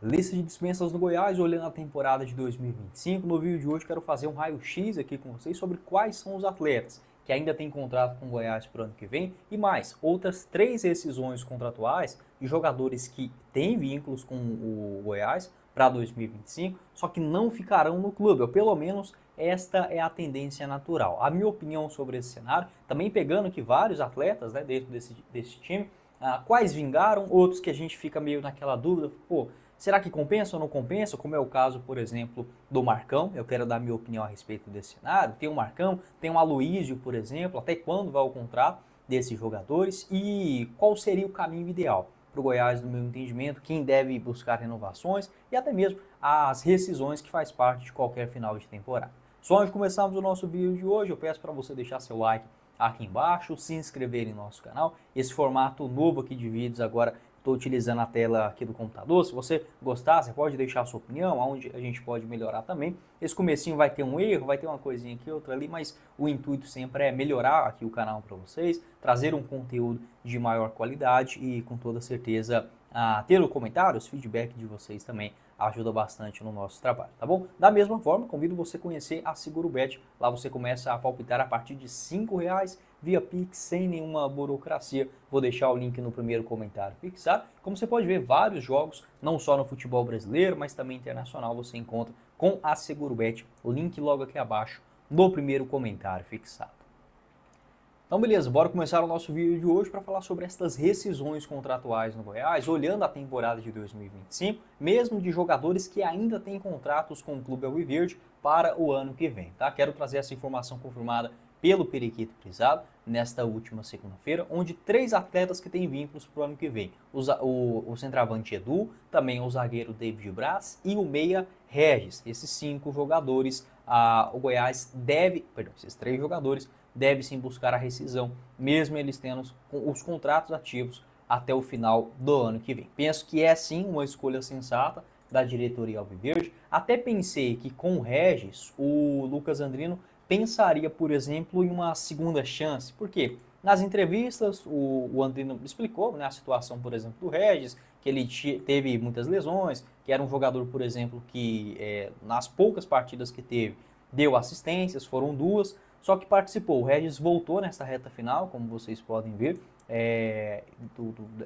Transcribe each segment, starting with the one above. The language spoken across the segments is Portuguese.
Lista de dispensas no Goiás, olhando a temporada de 2025. No vídeo de hoje quero fazer um raio-x aqui com vocês sobre quais são os atletas que ainda têm contrato com o Goiás para o ano que vem e mais, outras 3 rescisões contratuais de jogadores que têm vínculos com o Goiás para 2025, só que não ficarão no clube, ou pelo menos esta é a tendência natural. A minha opinião sobre esse cenário, também pegando que vários atletas dentro desse time, quais vingaram, outros que a gente fica meio naquela dúvida, pô, será que compensa ou não compensa? Como é o caso, por exemplo, do Marcão. Eu quero dar minha opinião a respeito desse cenário. Tem o Marcão, tem o Aloísio, por exemplo. Até quando vai o contrato desses jogadores? E qual seria o caminho ideal para o Goiás, no meu entendimento? Quem deve buscar renovações e até mesmo as rescisões que faz parte de qualquer final de temporada. Só antes de começarmos o nosso vídeo de hoje, eu peço para você deixar seu like aqui embaixo, se inscrever em nosso canal. Esse formato novo aqui de vídeos agora estou utilizando a tela aqui do computador. Se você gostar, você pode deixar a sua opinião, aonde a gente pode melhorar também. Esse comecinho vai ter um erro, vai ter uma coisinha aqui, outra ali, mas o intuito sempre é melhorar aqui o canal para vocês, trazer um conteúdo de maior qualidade e com toda certeza ter o comentário, os feedback de vocês também ajuda bastante no nosso trabalho, tá bom? Da mesma forma, convido você a conhecer a SeguroBet. Lá você começa a palpitar a partir de R$5 via Pix, sem nenhuma burocracia. Vou deixar o link no primeiro comentário fixado. Como você pode ver, vários jogos, não só no futebol brasileiro, mas também internacional, você encontra com a SeguroBet. O link logo aqui abaixo no primeiro comentário fixado. Então beleza, bora começar o nosso vídeo de hoje para falar sobre estas rescisões contratuais no Goiás, olhando a temporada de 2025, mesmo de jogadores que ainda têm contratos com o Clube Alviverde para o ano que vem, tá? Quero trazer essa informação confirmada pelo Periquito Frisado nesta última segunda-feira, onde 3 atletas que têm vínculos para o ano que vem. O centroavante Edu, também o zagueiro David Braz e o meia Regis. Esses 5 jogadores, o Goiás esses 3 jogadores deve sim buscar a rescisão, mesmo eles tendo os contratos ativos até o final do ano que vem. Penso que é sim uma escolha sensata da diretoria alviverde. Até pensei que com o Regis, o Lucas Andrino pensaria, por exemplo, em uma segunda chance. Por quê? Nas entrevistas, o Andrino explicou a situação, por exemplo, do Regis, que ele teve muitas lesões, que era um jogador, por exemplo, que nas poucas partidas que teve, deu assistências, foram 2, só que participou. O Regis voltou nessa reta final, como vocês podem ver,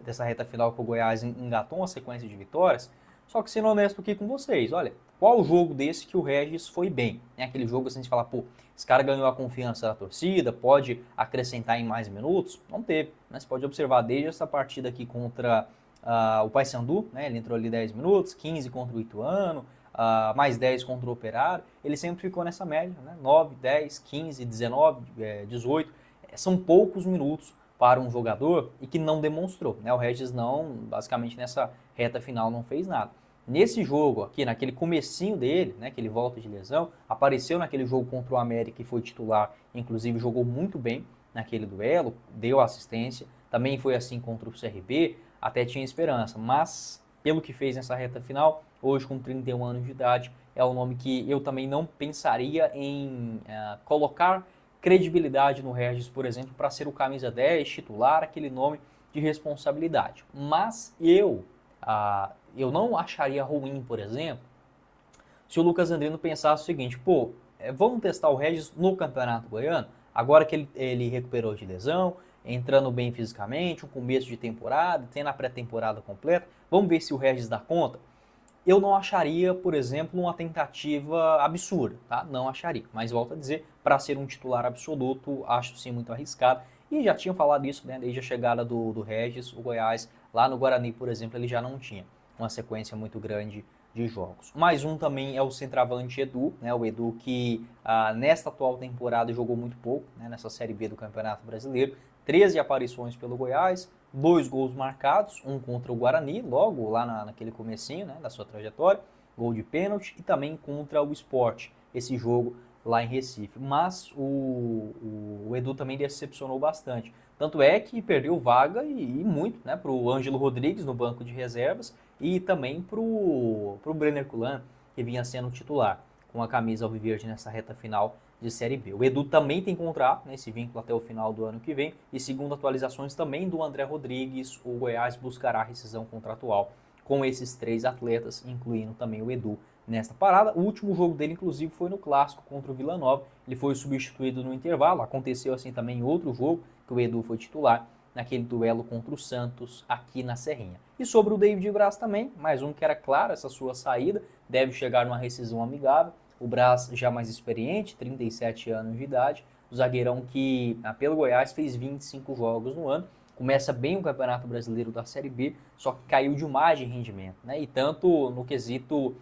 dessa reta final que o Goiás engatou uma sequência de vitórias. Só que sendo honesto aqui com vocês, olha, qual o jogo desse que o Regis foi bem? É aquele jogo assim, a gente fala, pô, esse cara ganhou a confiança da torcida, pode acrescentar em mais minutos? Não teve, né? Você pode observar desde essa partida aqui contra o Paysandu, né? Ele entrou ali 10 minutos, 15 contra o Ituano, mais 10 contra o Operário, ele sempre ficou nessa média, né? 9, 10, 15, 19, 18, são poucos minutos para um jogador e que não demonstrou, né? O Regis basicamente nessa reta final não fez nada. Nesse jogo aqui, naquele comecinho dele, né, que ele volta de lesão, apareceu naquele jogo contra o América e foi titular, inclusive jogou muito bem naquele duelo, deu assistência, também foi assim contra o CRB, até tinha esperança, mas pelo que fez nessa reta final, hoje com 31 anos de idade, é um nome que eu também não pensaria em colocar credibilidade no Regis, por exemplo, para ser o camisa 10 titular, aquele nome de responsabilidade. Mas eu não acharia ruim, por exemplo, se o Lucas Andrino pensasse o seguinte, pô, vamos testar o Regis no Campeonato Goiano, agora que ele recuperou de lesão, entrando bem fisicamente, um começo de temporada, tendo a pré-temporada completa, vamos ver se o Regis dá conta. Eu não acharia, por exemplo, uma tentativa absurda, tá? Não acharia, mas volto a dizer, para ser um titular absoluto, acho sim muito arriscado. E já tinha falado isso, né, desde a chegada do Regis, o Goiás, lá no Guarani, por exemplo, ele já não tinha uma sequência muito grande de jogos. Mais um também é o centroavante Edu, né, o Edu que nesta atual temporada jogou muito pouco, né, nessa Série B do Campeonato Brasileiro, 13 aparições pelo Goiás, 2 gols marcados, um contra o Guarani, logo lá naquele comecinho, né, da sua trajetória, gol de pênalti, e também contra o Sport, esse jogo lá em Recife. Mas o Edu também decepcionou bastante. Tanto é que perdeu vaga e muito, né, para o Ângelo Rodrigues no banco de reservas e também para o Brenner Kulan, que vinha sendo titular com a camisa alviverde nessa reta final de Série B. O Edu também tem contrato, esse vínculo até o final do ano que vem, e segundo atualizações também do André Rodrigues, o Goiás buscará rescisão contratual com esses 3 atletas, incluindo também o Edu nesta parada. O último jogo dele, inclusive, foi no Clássico contra o Vila Nova. Ele foi substituído no intervalo. Aconteceu assim também em outro jogo, que o Edu foi titular, naquele duelo contra o Santos aqui na Serrinha. E sobre o David Braz também, mais um que era claro, essa sua saída, deve chegar numa rescisão amigável. O Braz já mais experiente, 37 anos de idade, o zagueirão que pelo Goiás fez 25 jogos no ano, começa bem o Campeonato Brasileiro da Série B, só que caiu demais de rendimento, né? E tanto no quesito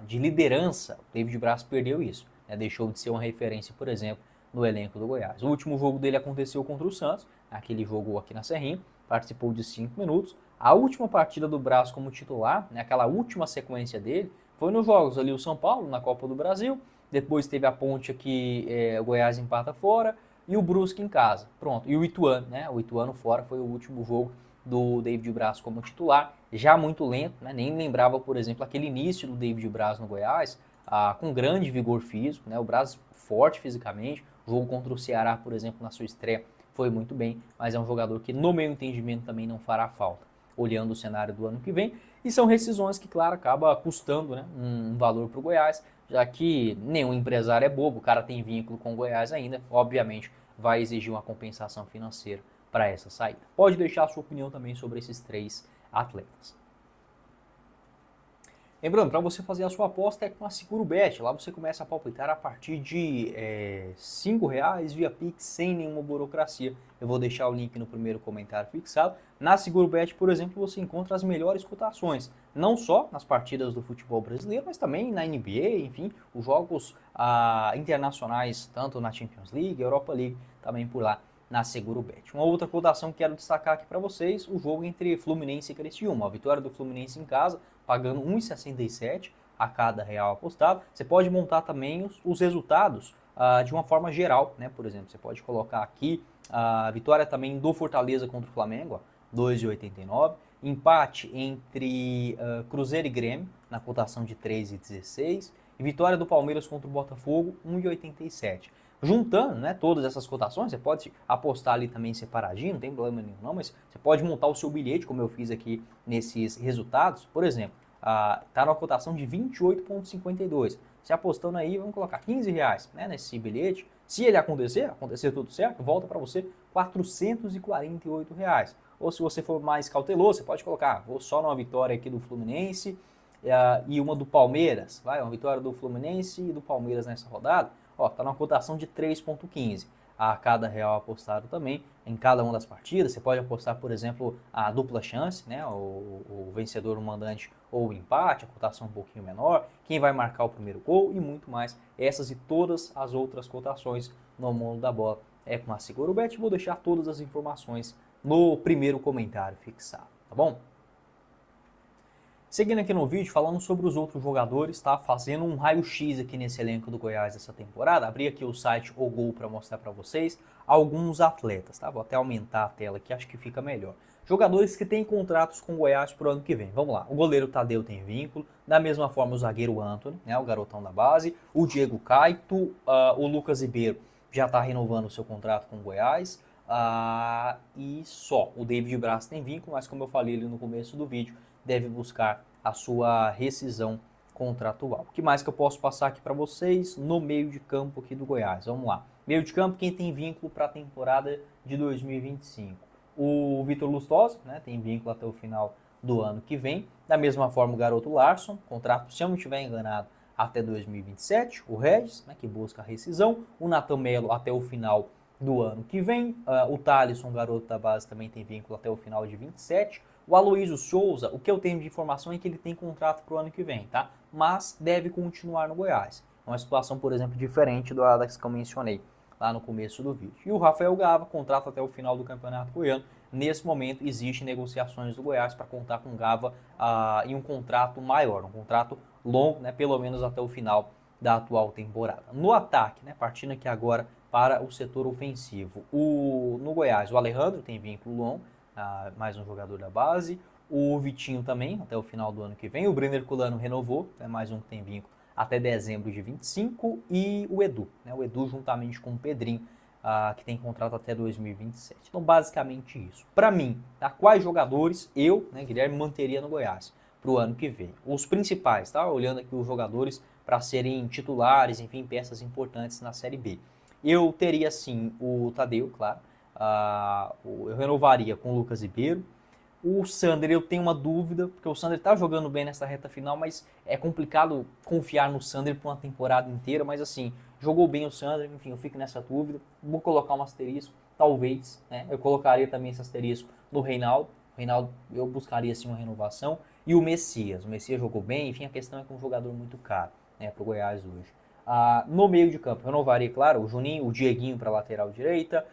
de liderança, o David Braz perdeu isso, né? Deixou de ser uma referência, por exemplo, no elenco do Goiás. O último jogo dele aconteceu contra o Santos, aquele jogo aqui na Serrinha, participou de 5 minutos. A última partida do Braz como titular, né, aquela última sequência dele, foi nos jogos ali o São Paulo, na Copa do Brasil, depois teve a Ponte aqui, o Goiás empata fora, e o Brusque em casa. Pronto, e o Ituano, né, o Ituano fora foi o último jogo do David Braz como titular, já muito lento, né, nem lembrava, por exemplo, aquele início do David Braz no Goiás, com grande vigor físico, né, o Braz forte fisicamente, o jogo contra o Ceará, por exemplo, na sua estreia, foi muito bem, mas é um jogador que, no meu entendimento, também não fará falta, olhando o cenário do ano que vem. E são rescisões que, claro, acaba custando, né, um valor para o Goiás, já que nenhum empresário é bobo, o cara tem vínculo com o Goiás ainda, obviamente vai exigir uma compensação financeira para essa saída. Pode deixar a sua opinião também sobre esses 3 atletas. Lembrando, para você fazer a sua aposta é com a SeguroBet. Lá você começa a palpitar a partir de R$5 via Pix, sem nenhuma burocracia. Eu vou deixar o link no primeiro comentário fixado. Na SeguroBet, por exemplo, você encontra as melhores cotações. Não só nas partidas do futebol brasileiro, mas também na NBA, enfim, os jogos internacionais, tanto na Champions League, Europa League, também por lá na SeguroBet. Uma outra cotação que quero destacar aqui para vocês, o jogo entre Fluminense e Criciúma. A vitória do Fluminense em casa, pagando 1,67 a cada real apostado. Você pode montar também os resultados de uma forma geral, né? Por exemplo, você pode colocar aqui a vitória também do Fortaleza contra o Flamengo, 2,89. Empate entre Cruzeiro e Grêmio, na cotação de 3,16. E vitória do Palmeiras contra o Botafogo, 1,87. Juntando, né, todas essas cotações, você pode apostar ali também separadinho, não tem problema nenhum não, mas você pode montar o seu bilhete, como eu fiz aqui nesses resultados. Por exemplo, está na cotação de 28,52. Se apostando aí, vamos colocar R$15, né, nesse bilhete. Se ele acontecer tudo certo, volta para você R$448. Ou se você for mais cauteloso, você pode colocar, vou só numa vitória aqui do Fluminense e uma do Palmeiras. Vai, uma vitória do Fluminense e do Palmeiras nessa rodada. Ó, tá numa cotação de 3,15 a cada real apostado também em cada uma das partidas. Você pode apostar, por exemplo, a dupla chance, né? O vencedor, o mandante ou o empate, a cotação um pouquinho menor, quem vai marcar o primeiro gol e muito mais. Essas e todas as outras cotações no mundo da bola é com a SeguroBet. Vou deixar todas as informações no primeiro comentário fixado, tá bom? Seguindo aqui no vídeo, falando sobre os outros jogadores, tá? Fazendo um raio-x aqui nesse elenco do Goiás essa temporada. Abri aqui o site O Gol para mostrar para vocês alguns atletas, tá? Vou até aumentar a tela aqui, acho que fica melhor. Jogadores que têm contratos com o Goiás para o ano que vem. Vamos lá, o goleiro Tadeu tem vínculo, da mesma forma o zagueiro Antony, né? O garotão da base, o Diego Caito, o Lucas Ribeiro já está renovando o seu contrato com o Goiás. E só, o David Braz tem vínculo, mas como eu falei ali no começo do vídeo, deve buscar a sua rescisão contratual. O que mais que eu posso passar aqui para vocês no meio de campo aqui do Goiás? Vamos lá. Meio de campo, quem tem vínculo para a temporada de 2025? O Vitor Lustosa, né, tem vínculo até o final do ano que vem. Da mesma forma, o garoto Larson, contrato, se eu não estiver enganado, até 2027. O Regis, né, que busca a rescisão. O Nathan Melo até o final do ano que vem. O Thalisson, garoto da base, também tem vínculo até o final de 27. O Aloysio Souza, o que eu tenho de informação é que ele tem contrato para o ano que vem, tá? Mas deve continuar no Goiás. É uma situação, por exemplo, diferente do Alex que eu mencionei lá no começo do vídeo. E o Rafael Gava, contrato até o final do Campeonato Goiano. Nesse momento, existem negociações do Goiás para contar com o Gava em um contrato maior, um contrato longo, né? Pelo menos até o final da atual temporada. No ataque, né? Partindo aqui agora para o setor ofensivo. No Goiás, o Alejandro tem vínculo longo, mais um jogador da base. O Vitinho também, até o final do ano que vem. O Brenner Culano renovou, é mais um que tem vínculo até dezembro de 25. E o Edu, né? O Edu juntamente com o Pedrinho, que tem contrato até 2027. Então, basicamente isso. Para mim, tá? Quais jogadores eu, né, Guilherme, manteria no Goiás para o ano que vem? Os principais, tá? Olhando aqui os jogadores para serem titulares, enfim, peças importantes na Série B. Eu teria, sim, o Tadeu, claro. Eu renovaria com o Lucas Ribeiro. O Sander, eu tenho uma dúvida, porque o Sander tá jogando bem nessa reta final, mas é complicado confiar no Sander por uma temporada inteira, mas assim, jogou bem o Sander, enfim, eu fico nessa dúvida. Vou colocar um asterisco, talvez, né? Eu colocaria também esse asterisco no Reinaldo. O Reinaldo, eu buscaria assim uma renovação. E o Messias jogou bem, enfim, a questão é que é um jogador muito caro, né, pro Goiás hoje. No meio de campo, eu renovaria, claro, o Juninho, o Dieguinho para lateral direita,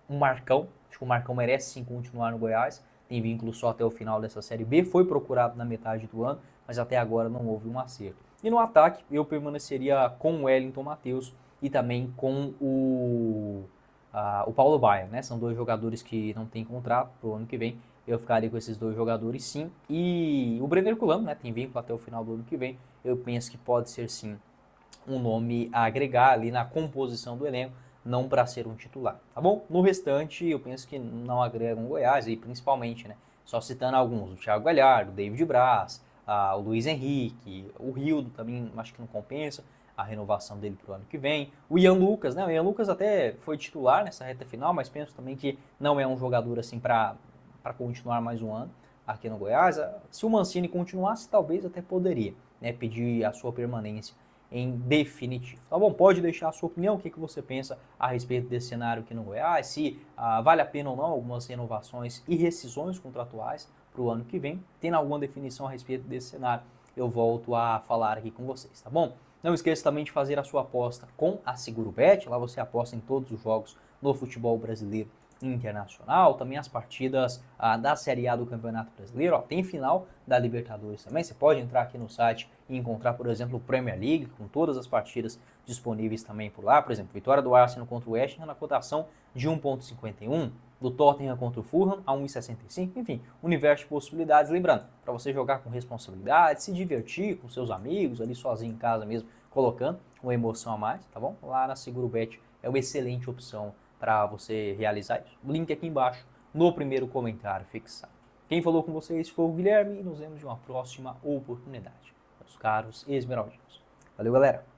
o Marcão, acho que o Marcão merece sim continuar no Goiás, tem vínculo só até o final dessa Série B, foi procurado na metade do ano, mas até agora não houve um acerto. E no ataque, eu permaneceria com o Wellington Matheus e também com o Paulo Baier, né? São dois jogadores que não têm contrato para o ano que vem, eu ficaria com esses dois jogadores sim. E o Brenner Herculano, né, tem vínculo até o final do ano que vem, eu penso que pode ser sim um nome a agregar ali na composição do elenco, não para ser um titular, tá bom? No restante, eu penso que não agregam o Goiás, e principalmente, né, só citando alguns, o Thiago Galhardo, o David Braz, o Luiz Henrique, o Rildo também, acho que não compensa a renovação dele para o ano que vem. O Ian Lucas, né, o Ian Lucas até foi titular nessa reta final, mas penso também que não é um jogador assim para continuar mais um ano aqui no Goiás. Se o Mancini continuasse, talvez até poderia, né, pedir a sua permanência em definitivo. Tá bom? Pode deixar a sua opinião, o que você pensa a respeito desse cenário aqui no Goiás, se vale a pena ou não algumas renovações e rescisões contratuais para o ano que vem. Tendo alguma definição a respeito desse cenário, eu volto a falar aqui com vocês, tá bom? Não esqueça também de fazer a sua aposta com a SeguroBet, lá você aposta em todos os jogos no futebol brasileiro internacional, também as partidas da Série A do Campeonato Brasileiro, tem final da Libertadores também, você pode entrar aqui no site e encontrar, por exemplo, o Premier League, com todas as partidas disponíveis também por lá, por exemplo, vitória do Arsenal contra o West Ham na cotação de 1,51, do Tottenham contra o Fulham a 1,65, enfim, universo de possibilidades, lembrando, para você jogar com responsabilidade, se divertir com seus amigos, ali sozinho em casa mesmo, colocando uma emoção a mais, tá bom? Lá na SeguroBet é uma excelente opção para você realizar isso. O link aqui embaixo no primeiro comentário fixado. Quem falou com vocês foi o Guilherme e nos vemos em uma próxima oportunidade. Meus caros esmeraldinos. Valeu, galera!